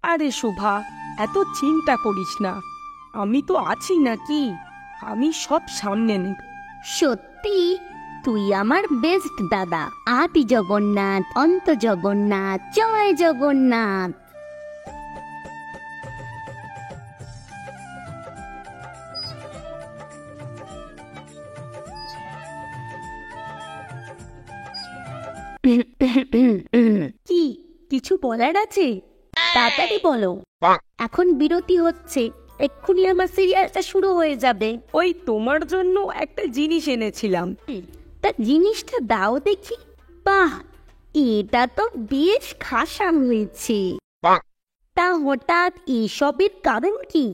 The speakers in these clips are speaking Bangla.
আরে শোভা, এত চিন্তা করিস না, আমি তো আছি নাকি, আমি সব সামনে নেব। সত্যি তুই আমার বেস্ট দাদা। আদি জগন্নাথ, অন্ত জগন্নাথ, জয় জগন্নাথ। কি কিছু বলার আছে? তাড়াতাড়ি বলো, এখন বিরতি হচ্ছে, এক্ষুনি আমার সিরিয়ালটা শুরু হয়ে যাবে। ওই তোমার জন্য একটা জিনিস এনেছিলাম। তা জিনিসটা দাও দেখি। বাহ, এটা তো বেশ খাসা হয়েছে। তা হঠাৎ এসবের কারণ কি?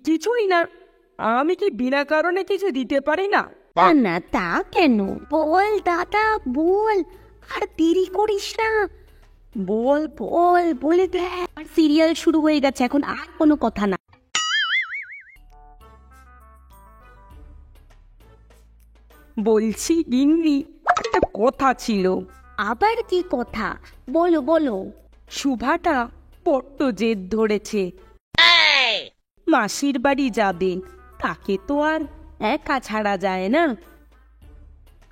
কিছুই না, আমি কি বিনা কারণে কিছু দিতে পারি না? না তা কেন, বল দাদা বল, আর দেরি করিস না, বল বল, বলে দে। সিরিয়াল শুরু হয়ে গেছে, এখন আর কোনো কথা না। বলছি গিন্নি, একটা কথা ছিল। আবার কি কথা? বলো বলো। শুভাটা বড্ড জেদ ধরেছে, মাসির বাড়ি যাবে, তাকে তো আর একা ছাড়া যায় না।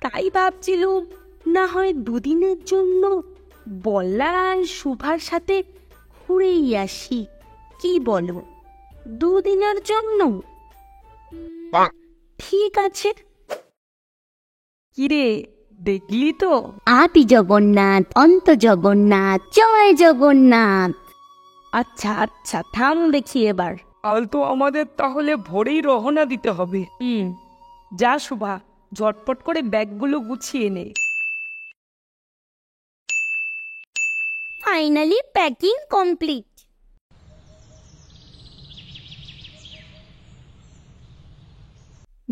তাই ভাবছিলুম না হয় দুদিনের জন্য বল্লা আর শুভার সাথে ঘুরেই আসি, কি বলো? দুদিনের জন্য? ঠিক আছে। কিরে, দেখলি তো? আদি জগন্নাথ, অন্ত জগন্নাথ, জয় জগন্নাথ। আচ্ছা আচ্ছা, থাম দেখি এবার। কাল তো আমাদের তাহলে ভোরেই রওনা দিতে হবে। যা শুভা, ঝটপট করে ব্যাগগুলো গুছিয়ে নে। Finally packing complete.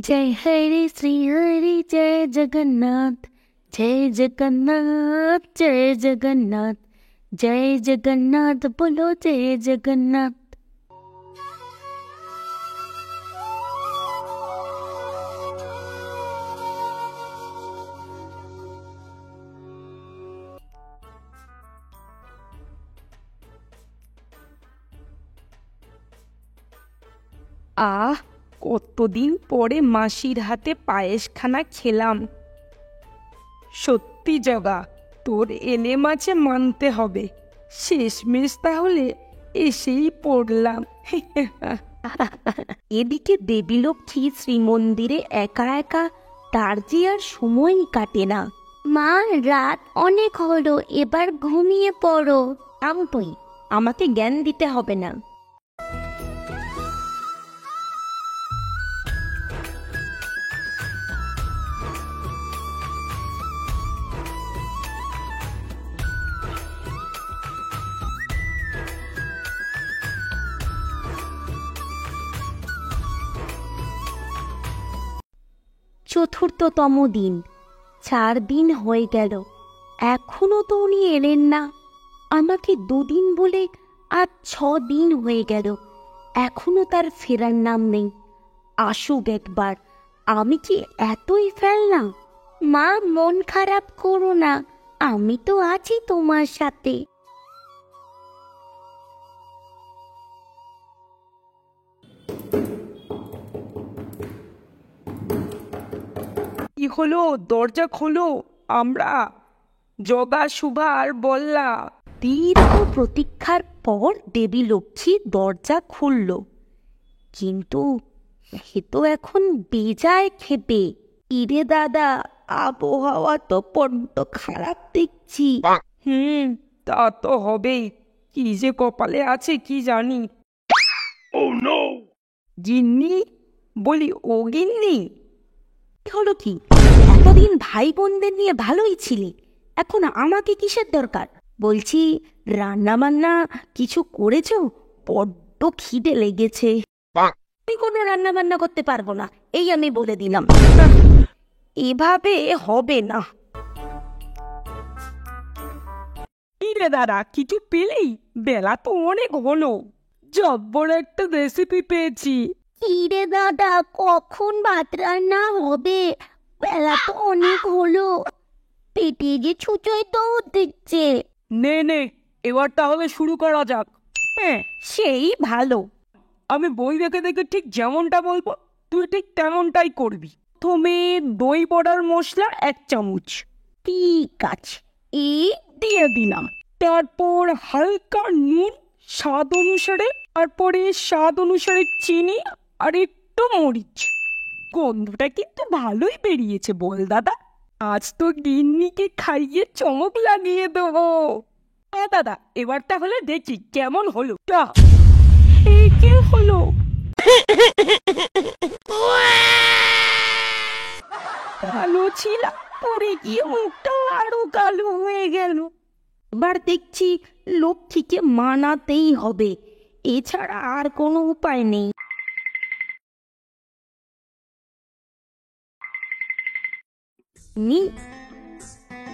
জয় হরি শ্রী হরি, জয় জগন্নাথ, জয় জগন্নাথ, জয় জগন্নাথ, জয় জগন্নাথ, বলো জয় জগন্নাথ। আহ, কতদিন পরে মাসির হাতে পায়েসখানা খেলাম। সত্যি জগা, তোর এনে মাঝে মানতে হবে, শেষমেশ তাহলে এসেই পড়লাম। এদিকে দেবীলক্ষ্মী শ্রীমন্দিরে একা একা, তার যে আর সময়ই কাটে না। মা, রাত অনেক হলো, এবার ঘুমিয়ে পড়ো। তুই আমাকে জ্ঞান দিতে হবে না। চতুর্থতম দিন, 4 দিন হয়ে গেল, এখনো তো উনি এলেন না। আমাকে 2 দিন বলে আজ 6 দিন হয়ে গেল, এখনো তার ফেরার নাম নেই। আসুক একবার, আমি কি এতই ফেললাম? মা, মন খারাপ করো না, আমি তো আছি তোমার সাথে। কি হলো? দরজা খোলো, আমরা জগা, শুভা আর বল্লা। দীর্ঘ প্রতীক্ষার পর দেবী লক্ষ্মী দরজা খুলল, কিন্তু সে তো এখন বেজায় খেপে। ইরে দাদা, আবহাওয়া তো বড্ড খারাপ দেখছি। তা তো হবেই, কি যে কপালে আছে কি জানি। গিন্নি, বলি ও গিন্নি, হলো কি? এতদিন ভাই বোনদের নিয়ে ভালোই ছিলে, এখন আমাকে কিসের দরকার? বলছি, রান্না বান্না কিছু করেছো? বড্ড খিদে লেগেছে। আমি কোনো রান্না বান্না করতে পারবো না, এই আমি বলে দিলাম। এভাবে হবে না। রে দাদা, কিছু পেলেই? বেলা তো অনেক হলো, জব্বর একটা রেসিপি পেয়েছি। কিরে দাদা, কখন ভাত রান্না হবে? বেলা তো অনেক হলো। পেটে যে ছুঁচোয় তো দিচ্ছে। নে নে, এবার তাহলে শুরু করা যাক। হ্যাঁ, সেই ভালো। আমি বই দেখে দেখে ঠিক যেমনটা বলবো তুই ঠিক তেমনটাই করবি। প্রথমে দই বড়ার মশলা 1 চামচ, ঠিক আছে, এই দিয়ে দিলাম। তারপর হালকা নুন স্বাদ অনুসারে, তারপরে স্বাদ অনুসারে চিনি আর একটু মরিচ। গন্ধটা কিন্তু ভালোই বেরিয়েছে বল দাদা, আজ তো গিন্নিকে খাইয়ে চমক লাগিয়ে দেবো। দাদা এবার তাহলে দেখি কেমন হলো। এই কি হলো? ভালো ছিল, পরে গিয়ে মুখটা আরো কালো হয়ে গেল। এবার দেখছি লক্ষ্মীকে মানাতেই হবে, এছাড়া আর কোনো উপায় নেই।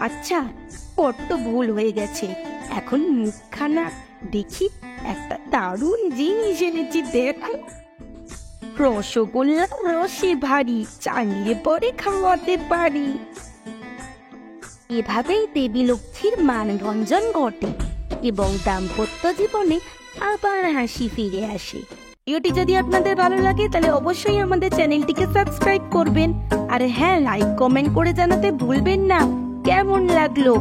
আচ্ছা, বড্ড ভুল হয়ে গেছে। এখন মুখখানা দেখি, একটা দারুণ জিনিস এনেছি দেখো। রসগোল্লা রসে ভারী, চালিয়ে পরে খাওয়াতে পারি। এভাবেই দেবী লক্ষ্মীর মানভঞ্জন ঘটে এবং দাম্পত্য জীবনে আবার হাসি ফিরে আসে। ভিডিওটি যদি আপনাদের ভালো লাগে তাহলে অবশ্যই আমাদের চ্যানেলটিকে সাবস্ক্রাইব করবেন। আর হ্যাঁ, লাইক কমেন্ট করে জানাতে ভুলবেন না কেমন লাগলো।